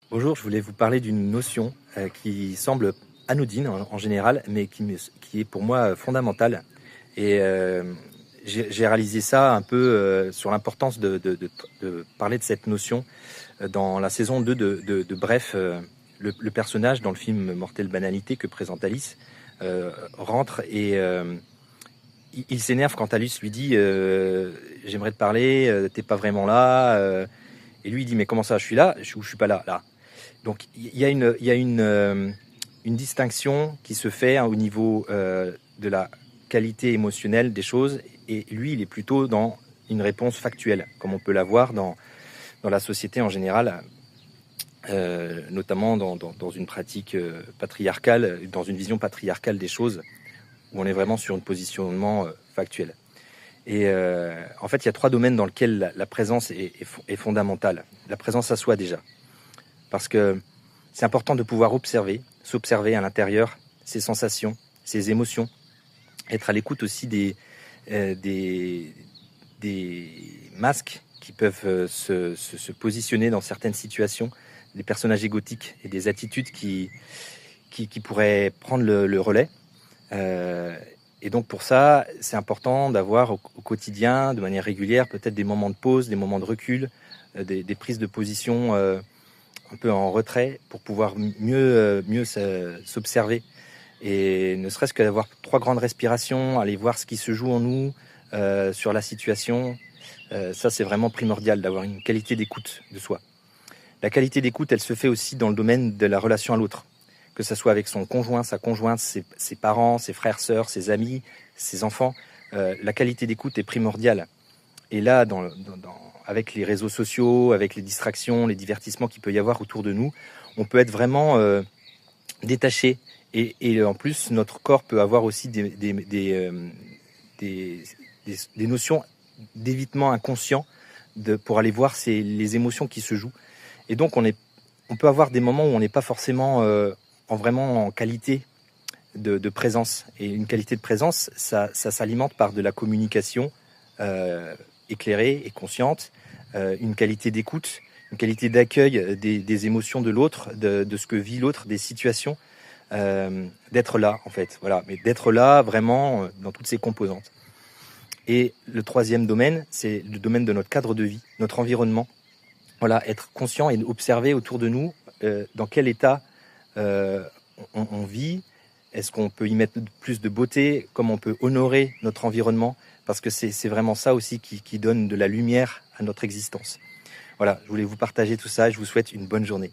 Bonjour, je voulais vous parler d'une notion qui semble anodine en général, mais qui est pour moi fondamentale. Et j'ai réalisé ça un peu sur l'importance de parler de cette notion dans la saison 2 de Bref. Le personnage dans le film Mortelle Banalité que présente Alice rentre et il s'énerve quand Alice lui dit j'aimerais te parler, t'es pas vraiment là. Et lui il dit mais comment ça, je suis là ou je suis pas là. Donc il y a une distinction qui se fait au niveau de la qualité émotionnelle des choses, et lui il est plutôt dans une réponse factuelle, comme on peut l'avoir dans la société en général, notamment dans une pratique patriarcale, dans une vision patriarcale des choses, où on est vraiment sur un positionnement factuel. Et en fait, il y a trois domaines dans lesquels la présence est fondamentale. La présence à soi déjà, parce que c'est important de pouvoir s'observer à l'intérieur, ses sensations, ses émotions, être à l'écoute aussi des masques qui peuvent se positionner dans certaines situations, des personnages égotiques et des attitudes qui pourraient prendre le relais. Et donc pour ça, c'est important d'avoir au quotidien, de manière régulière, peut-être des moments de pause, des moments de recul, des prises de position un peu en retrait pour pouvoir mieux s'observer. Et ne serait-ce que d'avoir 3 grandes respirations, aller voir ce qui se joue en nous, sur la situation, ça c'est vraiment primordial d'avoir une qualité d'écoute de soi. La qualité d'écoute, elle se fait aussi dans le domaine de la relation à l'autre, que ce soit avec son conjoint, sa conjointe, ses parents, ses frères, sœurs, ses amis, ses enfants. La qualité d'écoute est primordiale. Et là, avec les réseaux sociaux, avec les distractions, les divertissements qu'il peut y avoir autour de nous, on peut être vraiment détaché. Et en plus, notre corps peut avoir aussi des notions d'évitement inconscient pour aller voir les émotions qui se jouent. Et donc, on peut avoir des moments où on n'est pas forcément vraiment en qualité de présence. Et une qualité de présence, ça s'alimente par de la communication éclairée et consciente, une qualité d'écoute, une qualité d'accueil des émotions de l'autre, de ce que vit l'autre, des situations, d'être là en fait, voilà, mais d'être là vraiment dans toutes ses composantes. Et le troisième domaine, c'est le domaine de notre cadre de vie, notre environnement. Voilà, être conscient et observer autour de nous dans quel état on vit. Est-ce qu'on peut y mettre plus de beauté, comment on peut honorer notre environnement, parce que c'est vraiment ça aussi qui donne de la lumière à notre existence. Voilà, je voulais vous partager tout ça et je vous souhaite une bonne journée.